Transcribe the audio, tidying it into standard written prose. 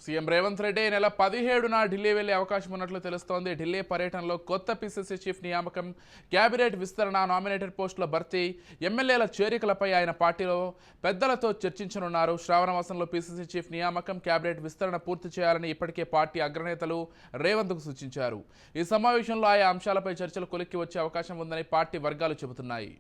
CM Revanth Reddy ఈ నెల 17న ఢిల్లీ వెళ్లే అవకాశం ఉన్నట్లు తెలుస్తోంది. ఢిల్లీ పర్యటనలో కొత్త పీసీసీ చీఫ్ నియామకం, కేబినెట్ విస్తరణ, నామినేటెడ్ పోస్టుల భర్తీ, ఎమ్మెల్యేల చేరికలపై ఆయన పార్టీలో పెద్దలతో చర్చించనున్నారు. శ్రావణ మాసంలో పీసీసీ చీఫ్ నియామకం, కేబినెట్ విస్తరణ పూర్తి చేయాలని ఇప్పటికే పార్టీ అగ్రనేతలు రేవంత్కు సూచించారు. ఈ సమావేశంలో ఆయా అంశాలపై చర్చలు కొలిక్కి వచ్చే అవకాశం ఉందని పార్టీ వర్గాలు చెబుతున్నాయి.